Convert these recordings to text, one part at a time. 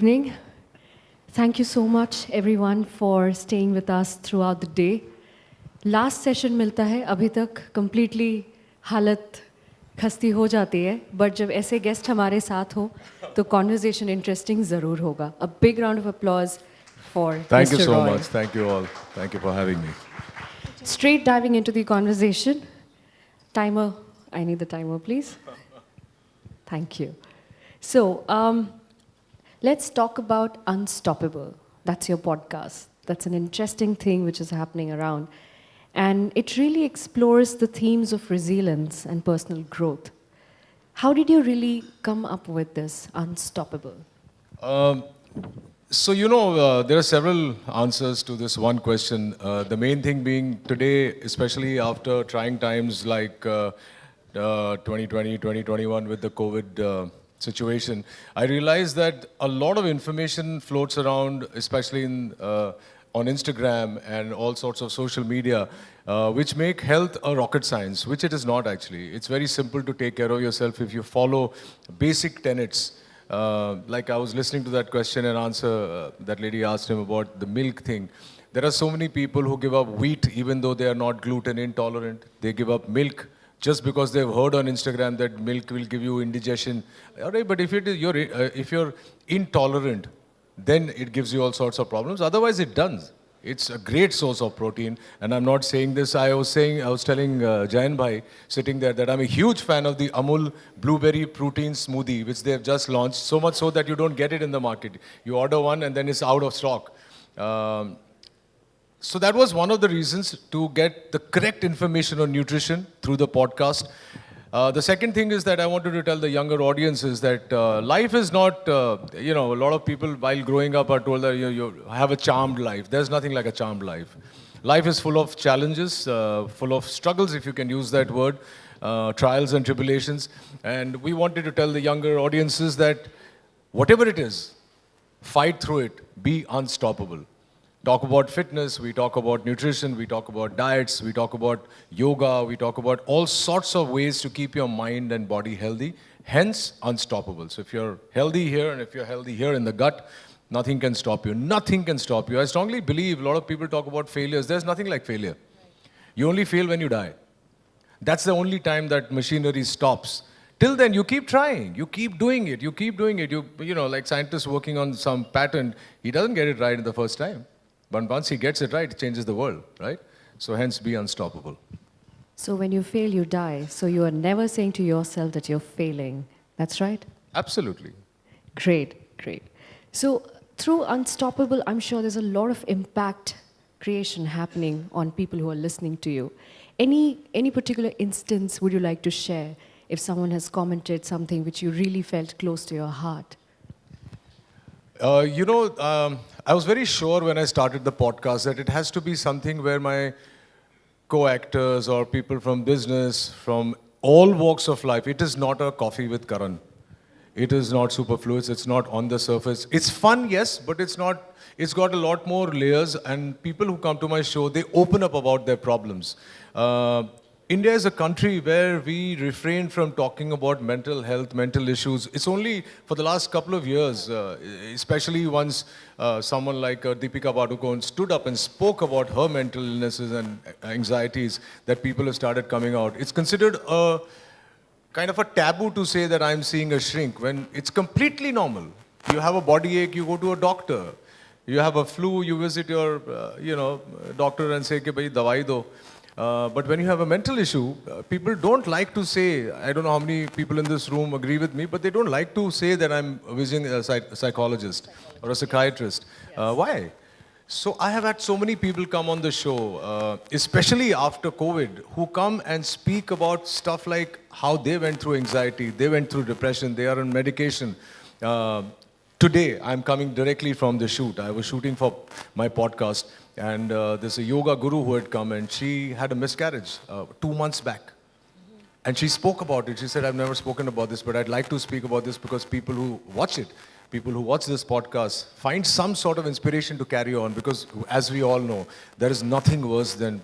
evening. Thank you so much everyone for staying with us throughout the day. Last session मिलता है, अभी तक completely हालत खस्ती हो जाती है, but जब ऐसे guest हमारे साथ हो, तो conversation interesting ज़रूर होगा. A big round of applause for Thank Mr. you so Roy. much. Thank you all. Thank you for having me. Straight diving into the conversation. Timer, I need the timer, please. Thank you. So, let's talk about Unstoppable. That's your podcast. That's an interesting thing which is happening around. And it really explores the themes of resilience and personal growth. How did you really come up with this Unstoppable? There are several answers to this one question. The main thing being today, especially after trying times like 2020, 2021 with the COVID situation, I realized that a lot of information floats around, especially on Instagram and all sorts of social media, which make health a rocket science, which it is not actually. It's very simple to take care of yourself if you follow basic tenets. Like I was listening to that question and answer that lady asked him about the milk thing. There are so many people who give up wheat even though they are not gluten intolerant. They give up milk just because they've heard on Instagram that milk will give you indigestion. All right, but if you're intolerant, then it gives you all sorts of problems. Otherwise, it does. It's a great source of protein, and I'm not saying this. I was telling Jayan Bhai sitting there that I'm a huge fan of the Amul blueberry protein smoothie, which they have just launched. So much so that you don't get it in the market. You order one, and then it's out of stock. So that was one of the reasons to get the correct information on nutrition through the podcast. The second thing is that I wanted to tell the younger audiences that life is not, a lot of people while growing up are told that you have a charmed life. There's nothing like a charmed life. Life is full of challenges, full of struggles, if you can use that word, trials and tribulations. And we wanted to tell the younger audiences that whatever it is, fight through it, be unstoppable. Talk about fitness, we talk about nutrition, we talk about diets, we talk about yoga, we talk about all sorts of ways to keep your mind and body healthy, hence unstoppable. So if you're healthy here and if you're healthy here in the gut, nothing can stop you. Nothing can stop you. I strongly believe a lot of people talk about failures. There's nothing like failure. You only fail when you die. That's the only time that machinery stops. Till then, you keep trying. You keep doing it. You keep doing it. Like scientists working on some patent, he doesn't get it right in the first time. But once he gets it right, it changes the world, right? So hence, be unstoppable. So when you fail, you die. So you are never saying to yourself that you're failing. That's right? Absolutely. Great, great. So through Unstoppable, I'm sure there's a lot of impact creation happening on people who are listening to you. Any particular instance would you like to share if someone has commented something which you really felt close to your heart? I was very sure when I started the podcast that it has to be something where my co-actors or people from business, from all walks of life, it is not a coffee with Karan. It is not superfluous. It's not on the surface. It's fun, yes, but it's not. It's got a lot more layers. And people who come to my show, they open up about their problems. India is a country where we refrain from talking about mental health, mental issues. It's only for the last couple of years, especially once someone like Deepika Padukone stood up and spoke about her mental illnesses and anxieties, that people have started coming out. It's considered a kind of a taboo to say that I'm seeing a shrink when it's completely normal. You have a body ache, you go to a doctor. You have a flu, you visit your, doctor and say, "Ke bhai, dawai do." But when you have a mental issue, people don't like to say, I don't know how many people in this room agree with me, but they don't like to say that I'm visiting a psychologist or a psychiatrist. Why? So I have had so many people come on the show, especially after COVID, who come and speak about stuff like how they went through anxiety, they went through depression, they are on medication. Today, I'm coming directly from the shoot. I was shooting for my podcast. And there's a yoga guru who had come and she had a miscarriage 2 months back. And she spoke about it. She said, I've never spoken about this, but I'd like to speak about this because people who watch it, people who watch this podcast, find some sort of inspiration to carry on. Because as we all know, there is nothing worse than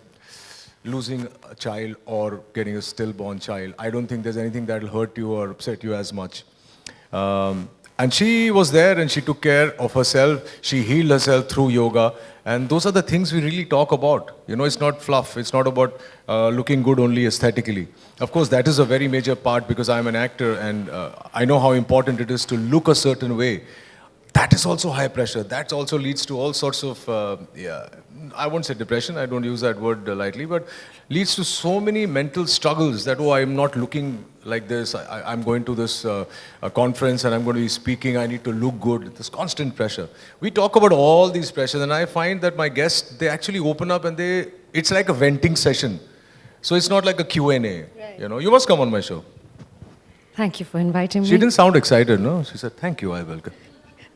losing a child or getting a stillborn child. I don't think there's anything that'll hurt you or upset you as much. And she was there and she took care of herself. She healed herself through yoga. And those are the things we really talk about. You know, it's not fluff. It's not about looking good only aesthetically. Of course, that is a very major part because I'm an actor and I know how important it is to look a certain way. That is also high pressure. That also leads to all sorts of, I won't say depression, I don't use that word lightly, but leads to so many mental struggles that, oh, I'm not looking like this. I'm going to this conference and I'm going to be speaking. I need to look good. This constant pressure. We talk about all these pressures and I find that my guests, they actually open up and it's like a venting session. So it's not like a Q&A. Right. You know, you must come on my show. Thank you for inviting me. She didn't sound excited, no? She said, thank you, I welcome.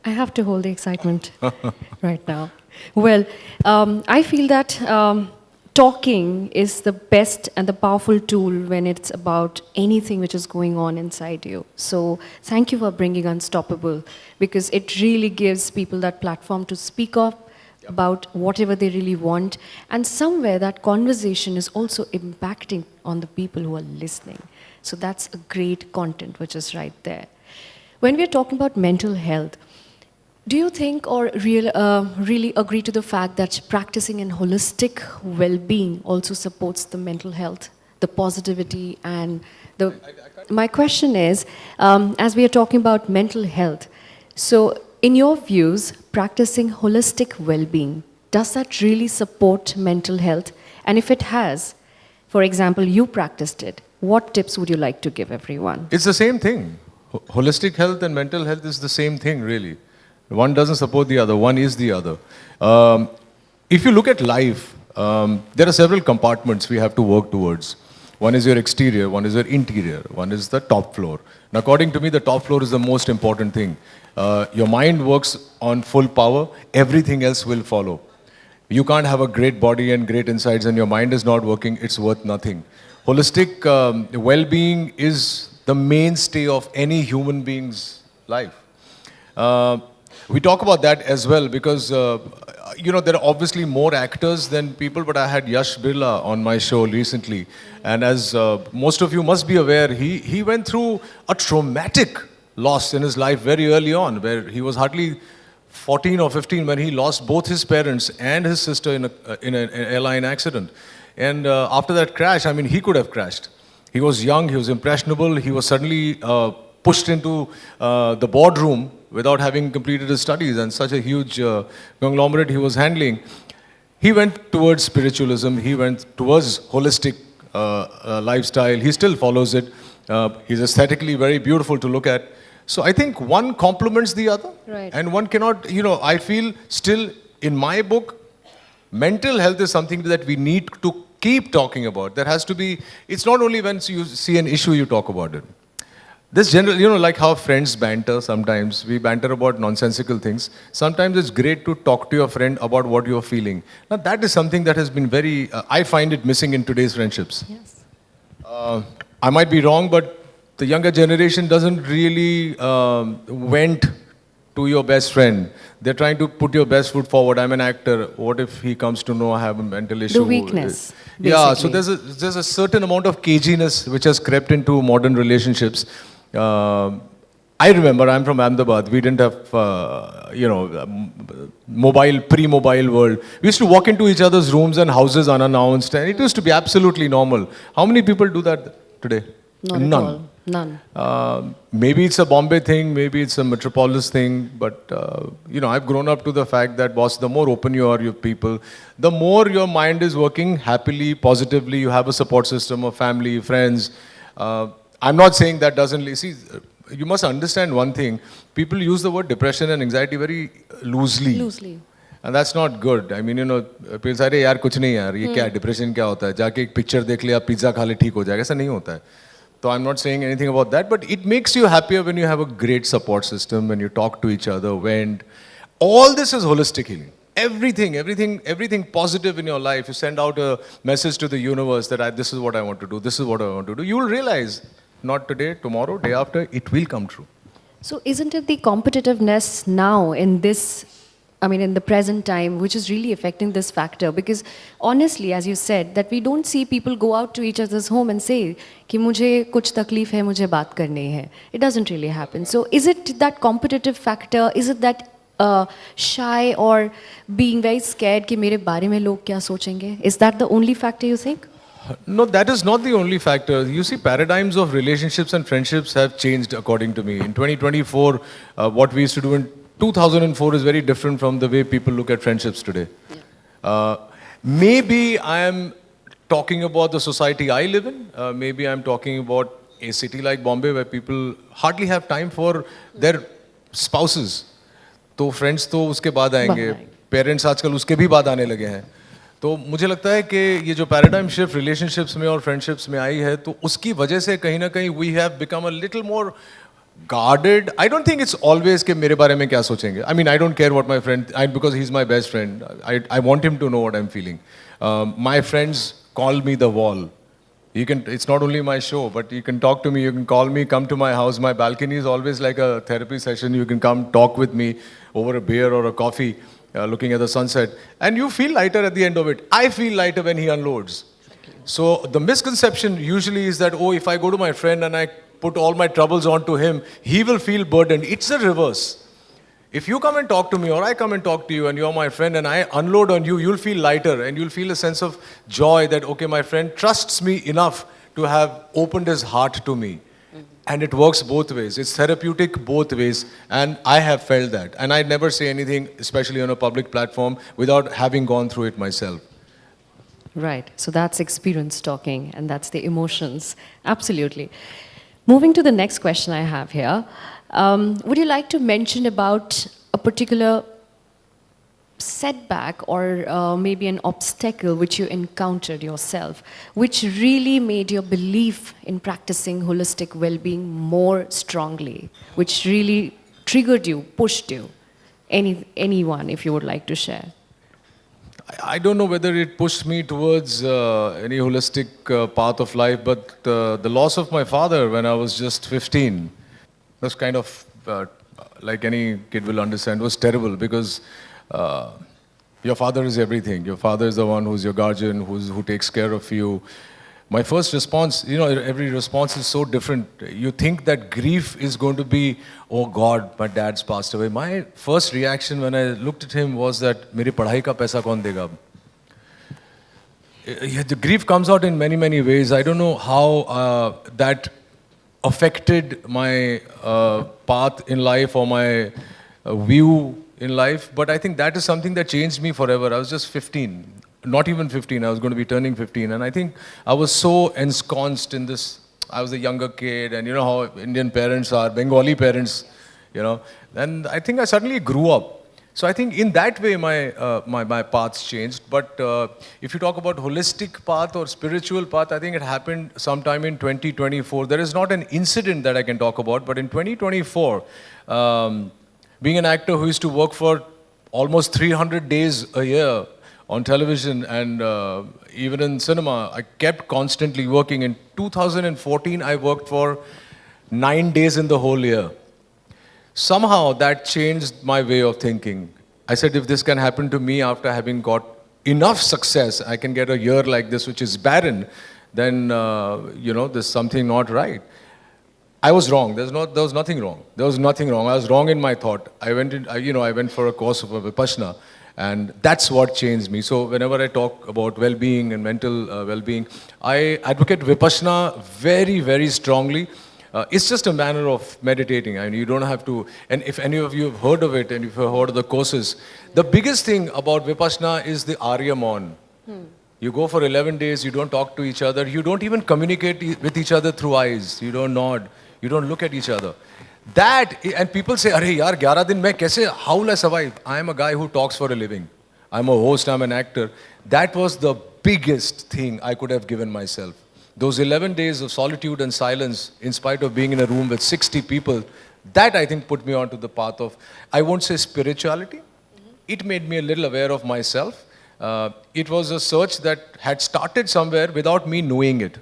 I have to hold the excitement right now. Well, I feel that talking is the best and the powerful tool when it's about anything which is going on inside you. So thank you for bringing Unstoppable, because it really gives people that platform to speak up about whatever they really want. And somewhere that conversation is also impacting on the people who are listening. So that's a great content which is right there. When we're talking about mental health, do you think or really agree to the fact that practicing in holistic well-being also supports the mental health, the positivity, and the... My question is, as we are talking about mental health, so in your views, practicing holistic well-being, does that really support mental health? And if it has, for example, you practiced it, what tips would you like to give everyone? It's the same thing. Holistic health and mental health is the same thing, really. One doesn't support the other, one is the other. If you look at life, there are several compartments we have to work towards. One is your exterior, one is your interior, one is the top floor. And according to me, the top floor is the most important thing. Your mind works on full power, everything else will follow. You can't have a great body and great insides and your mind is not working, it's worth nothing. Holistic well-being is the mainstay of any human being's life. We talk about that as well because, you know, there are obviously more actors than people, but I had Yash Birla on my show recently. And as most of you must be aware, he went through a traumatic loss in his life very early on, where he was hardly 14 or 15 when he lost both his parents and his sister in an airline accident. And after that crash, I mean, he could have crashed. He was young, he was impressionable, he was suddenly pushed into the boardroom without having completed his studies and such a huge conglomerate he was handling. He went towards spiritualism, he went towards holistic lifestyle, he still follows it. He's aesthetically very beautiful to look at. So I think one complements the other. Right. And one cannot, you know, I feel still in my book, mental health is something that we need to keep talking about. There has to be, it's not only when you see an issue you talk about it. This general, you know, like how friends banter sometimes, we banter about nonsensical things. Sometimes it's great to talk to your friend about what you're feeling. Now that is something that has been very, I find it missing in today's friendships. Yes. I might be wrong, but the younger generation doesn't really vent to your best friend. They're trying to put your best foot forward. I'm an actor. What if he comes to know I have a mental issue? The weakness. Yeah, so basically. there's a certain amount of caginess which has crept into modern relationships. I remember, I'm from Ahmedabad. We didn't have, pre-mobile world. We used to walk into each other's rooms and houses unannounced, and it used to be absolutely normal. How many people do that today? Not at all. None. Maybe it's a Bombay thing, maybe it's a metropolis thing, but you know, I've grown up to the fact that, boss, the more open you are, you people, the more your mind is working happily, positively. You have a support system of family, friends. I'm not saying that doesn't, see, you must understand one thing. People use the word depression and anxiety very loosely. Loosely. And that's not good. I mean, you know, people say, यार कुछ नहीं यार, ये क्या depression क्या होता है? जाके एक picture देख ले, आप pizza खा ले, ठीक हो जाएगा. ऐसा नहीं होता है. So I'm not saying anything about that, but it makes you happier when you have a great support system, when you talk to each other, when all this is holistic healing. Everything positive in your life. You send out a message to the universe that this is what I want to do, this is what I want to do. You will realize, not today, tomorrow, day after, it will come true. So isn't it the competitiveness now in this I mean, in the present time, which is really affecting this factor? Because honestly, as you said, that we don't see people go out to each other's home and say कि मुझे कुछ तकलीफ है, मुझे बात करनी है. It doesn't really happen. So is it that competitive factor? Is it that shy or being very scared कि मेरे बारे में लोग क्या सोचेंगे? Is that the only factor you think? No, that is not the only factor. You see, paradigms of relationships and friendships have changed according to me. In 2024, what we used to do in 2004 is very different from the way people look at friendships today. Maybe I am talking about the society I live in. Maybe I'm talking about a city like Bombay where people hardly have time for their spouses. तो friends तो उसके बाद आएंगे, parents आजकल उसके भी बाद आने लगे हैं. तो मुझे लगता है कि ये जो पैराडाइम शिफ्ट रिलेशनशिप्स में और फ्रेंडशिप्स में आई है, तो उसकी वजह से कहीं ना कहीं we have become a little more guarded. I don't think it's always कि मेरे बारे में क्या सोचेंगे. I mean, I don't care what my friend, because he's my best friend. I want him to know what I'm feeling. My friends call me the wall. It's not only my show, but you can talk to me, you can call me, come to my house. My balcony is always like a therapy session. You can come talk with me over a beer or a coffee, looking at the sunset. And you feel lighter at the end of it. I feel lighter when he unloads. So the misconception usually is that, oh, if I go to my friend and I put all my troubles onto him, he will feel burdened. It's the reverse. If you come and talk to me or I come and talk to you and you're my friend and I unload on you, you'll feel lighter and you'll feel a sense of joy that, okay, my friend trusts me enough to have opened his heart to me. And it works both ways. It's therapeutic both ways. And I have felt that. And I never say anything, especially on a public platform, without having gone through it myself. Right. So that's experience talking, and that's the emotions. Absolutely. Moving to the next question I have here. Would you like to mention about a particular setback or maybe an obstacle which you encountered yourself, which really made your belief in practicing holistic well-being more strongly, which really triggered you, pushed you? Anyone, if you would like to share. I don't know whether it pushed me towards any holistic path of life, but the loss of my father when I was just 15 was kind of, like any kid will understand, was terrible because your father is everything. Your father is the one who's your guardian, who takes care of you. My first response, every response is so different. You think that grief is going to be, oh God, my dad's passed away. My first reaction when I looked at him was that, मेरी पढ़ाई का पैसा कौन देगा? The grief comes out in many, many ways. I don't know how that affected my path in life or my view in life, but I think that is something that changed me forever. I was just 15. Not even 15, I was going to be turning 15. And I think I was so ensconced in this. I was a younger kid, and you know how Indian parents are, Bengali parents, And I think I suddenly grew up. So I think in that way, my paths changed. But if you talk about holistic path or spiritual path, I think it happened sometime in 2024. There is not an incident that I can talk about, but in 2024, being an actor who used to work for almost 300 days a year, on television and even in cinema, I kept constantly working. In 2014, I worked for 9 days in the whole year. Somehow that changed my way of thinking. I said, if this can happen to me after having got enough success, I can get a year like this, which is barren, then, there's something not right. I was wrong. There was nothing wrong. There was nothing wrong. I was wrong in my thought. I went for a course of Vipassana. And that's what changed me. So whenever I talk about well-being and mental well-being, I advocate Vipassana very, very strongly. It's just a manner of meditating. I mean, you don't have to, and if any of you have heard of it and if you've heard of the courses, the biggest thing about Vipassana is the Arya Maun. You go for 11 days, you don't talk to each other, you don't even communicate with each other through eyes, you don't nod, you don't look at each other. That, and people say, Arey yaar, 11 din mein kaise, how will I survive? I am a guy who talks for a living. I'm a host, I'm an actor. That was the biggest thing I could have given myself. Those 11 days of solitude and silence, in spite of being in a room with 60 people, that I think put me onto the path of, I won't say spirituality. It made me a little aware of myself. It was a search that had started somewhere without me knowing it.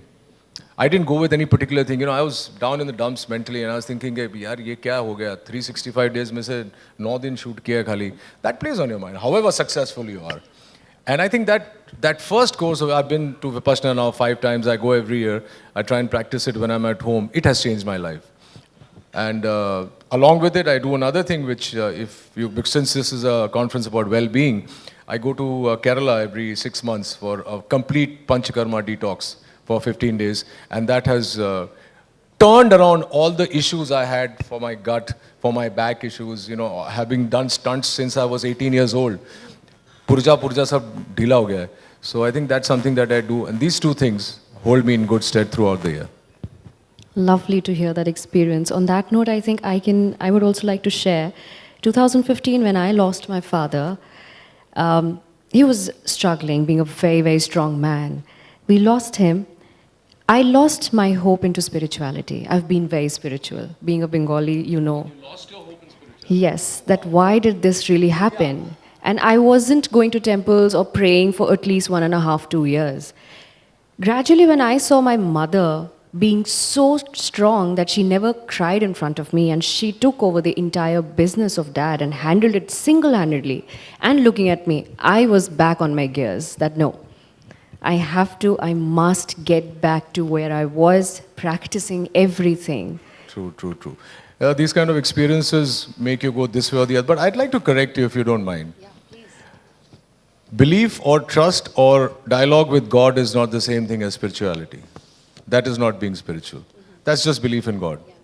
I didn't go with any particular thing. I was down in the dumps mentally, and I was thinking, yaar, ye kya ho gaya? 365 days mein se 9 din shoot kiya khali. That plays on your mind, however successful you are. And I think that first course, I've been to Vipassana now 5 times. I go every year. I try and practice it when I'm at home. It has changed my life. And along with it, I do another thing, which since this is a conference about well-being, I go to Kerala every 6 months for a complete Panchakarma detox for 15 days. And that has turned around all the issues I had for my gut, for my back issues, having done stunts since I was 18 years old. Purja sab dhila ho gaya hai. So I think that's something that I do. And these two things hold me in good stead throughout the year. Lovely to hear that experience. On that note, I think I would also like to share 2015 when I lost my father. He was struggling, being a very, very strong man. We lost him. I lost my hope into spirituality. I've been very spiritual. Being a Bengali, You lost your hope in spirituality? Yes, that why did this really happen? And I wasn't going to temples or praying for at least 1.5, 2 years. Gradually, when I saw my mother being so strong that she never cried in front of me, and she took over the entire business of dad and handled it single-handedly, and looking at me, I was back on my gears that no, I must get back to where I was, practicing everything. True. These kind of experiences make you go this way or the other. But I'd like to correct you if you don't mind. Yeah, please. Belief or trust or dialogue with God is not the same thing as spirituality. That is not being spiritual. That's just belief in God. Yes.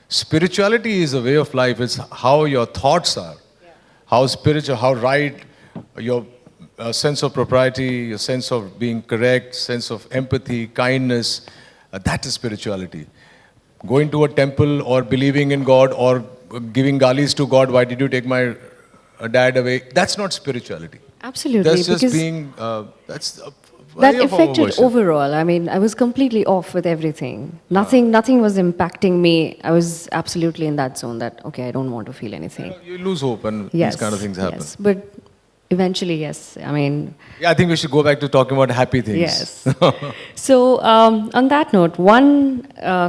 Spirituality is a way of life. It's how your thoughts are, how spiritual, how right, your sense of propriety, your sense of being correct, sense of empathy, kindness. That is spirituality. Going to a temple or believing in God or giving galis to God, why did you take my dad away? That's not spirituality. Absolutely. That's just because being, that's that affected overall. I mean, I was completely off with everything. Nothing was impacting me. I was absolutely in that zone that, okay, I don't want to feel anything. You lose hope and Yes, these kind of things happen. Yes, but eventually, yes. I mean, Yeah, I think we should go back to talking about happy things. yes. So, on that note, one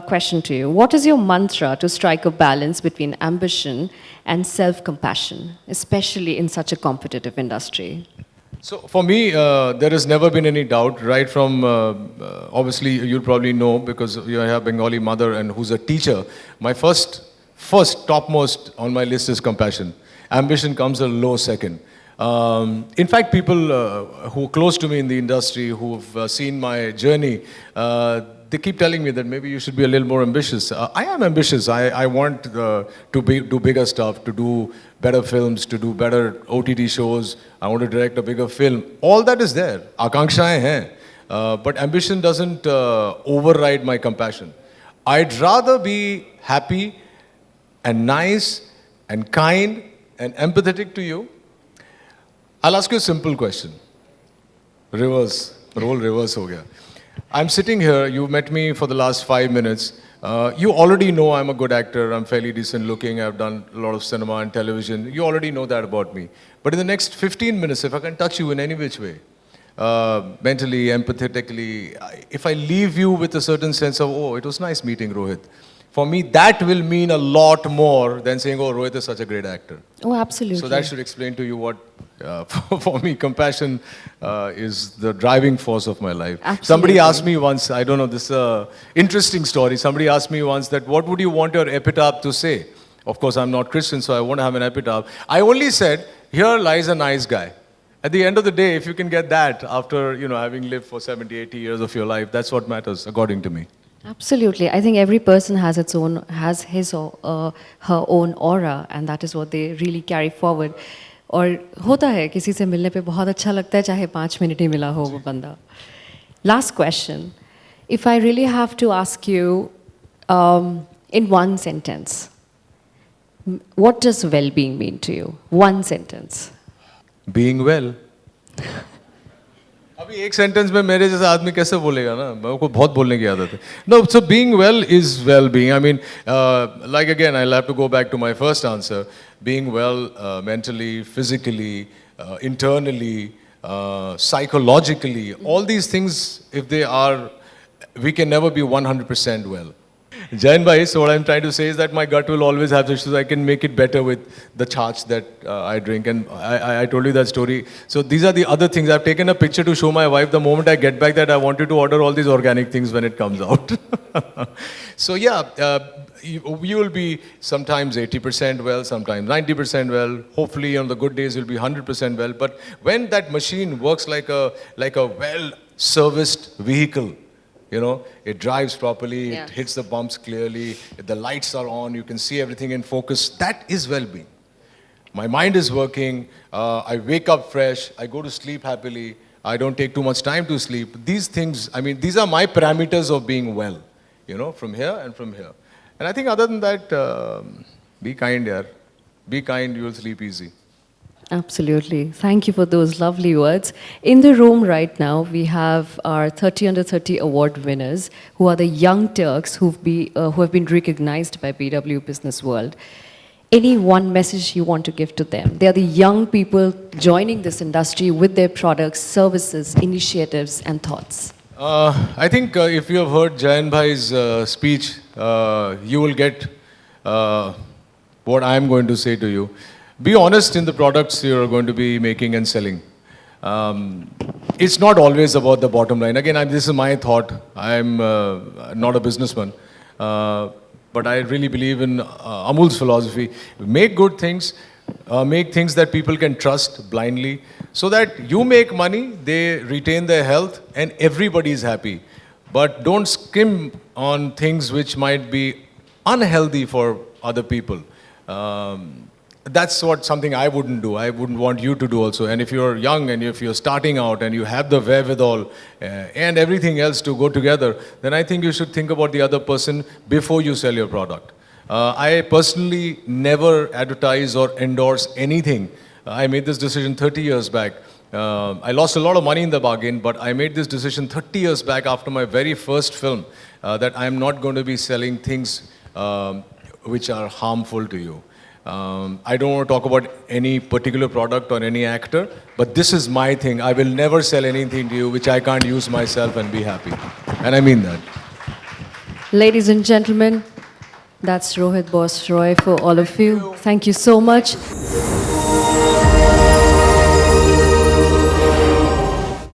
question to you. What is your mantra to strike a balance between ambition and self-compassion, especially in such a competitive industry? So for me, there has never been any doubt, right from, obviously you'll probably know because you have a Bengali mother and who's a teacher. My first topmost on my list is compassion. Ambition comes a low second. In fact, people who are close to me in the industry, who've seen my journey, they keep telling me that maybe you should be a little more ambitious. I am ambitious. I want to do bigger stuff, to do better films, to do better OTT shows. I want to direct a bigger film. All that is there. Akankshaएं हैं. But ambition doesn't override my compassion. I'd rather be happy and nice and kind and empathetic to you. I'll ask you a simple question. Role reverse ho gaya. I'm sitting here, you met me for the last 5 minutes. You already know I'm a good actor, I'm fairly decent looking, I've done a lot of cinema and television. You already know that about me. But in the next 15 minutes, if I can touch you in any which way, mentally, empathetically, if I leave you with a certain sense of, oh, it was nice meeting Rohit. For me, that will mean a lot more than saying, oh, Rohit is such a great actor. Oh, absolutely. So that should explain to you what, for me, compassion is the driving force of my life. Absolutely. Somebody asked me once, I don't know, this interesting story. Somebody asked me once that, what would you want your epitaph to say? Of course, I'm not Christian, so I won't have an epitaph. I only said, here lies a nice guy. At the end of the day, if you can get that after, having lived for 70, 80 years of your life, that's what matters, according to me. Absolutely. I think every person has his or her own aura, and that is what they really carry forward. और होता है किसी से मिलने पे बहुत अच्छा लगता है चाहे 5 मिनट ही मिला हो वो बंदा. Last question. If I really have to ask you in one sentence, what does well-being mean to you? One sentence. Being well. अभी एक सेंटेंस में मेरे जैसा आदमी कैसे बोलेगा ना मेरे को बहुत बोलने की आदत है no so being well is well being I mean like again I'll have to go back to my first answer being well mentally physically internally psychologically all these things if they are we can never be 100% well. Jain bhai, so what I'm trying to say is that my gut will always have issues. I can make it better with the chach that I drink. And I told you that story. So these are the other things. I've taken a picture to show my wife the moment I get back that I wanted to order all these organic things when it comes out. So yeah, you will be sometimes 80% well, sometimes 90% well. Hopefully on the good days you'll be 100% well. But when that machine works like a well-serviced vehicle, you know, it drives properly, Yeah. it hits the bumps clearly, the lights are on, you can see everything in focus. That is well-being. My mind is working, I wake up fresh, I go to sleep happily, I don't take too much time to sleep. These things, I mean, these are my parameters of being well, you know, from here and from here. And I think other than that, be kind, yaar. Be kind, you will sleep easy. Absolutely. Thank you for those lovely words. In the room right now, we have our 30 Under 30 award winners, who are the young Turks who have been recognized by BW Business World. Any one message you want to give to them? They are the young people joining this industry with their products, services, initiatives, and thoughts. I think if you have heard Jayan Bhai's speech, you will get what I am going to say to you. Be honest in the products you are going to be making and selling. It's not always about the bottom line. Again, this is my thought. I'm not a businessman. But I really believe in Amul's philosophy. Make good things, make things that people can trust blindly, so that you make money, they retain their health, and everybody is happy. But don't skim on things which might be unhealthy for other people. That's something I wouldn't do. I wouldn't want you to do also. And if you're young and if you're starting out and you have the wherewithal and everything else to go together, then I think you should think about the other person before you sell your product. I personally never advertise or endorse anything. I made this decision 30 years back. I lost a lot of money in the bargain, but I made this decision 30 years back after my very first film that I'm not going to be selling things which are harmful to you. I don't want to talk about any particular product or any actor, but this is my thing. I will never sell anything to you which I can't use myself and be happy. And I mean that. Ladies and gentlemen, that's Rohit Boss Roy for all of you. Thank you so much.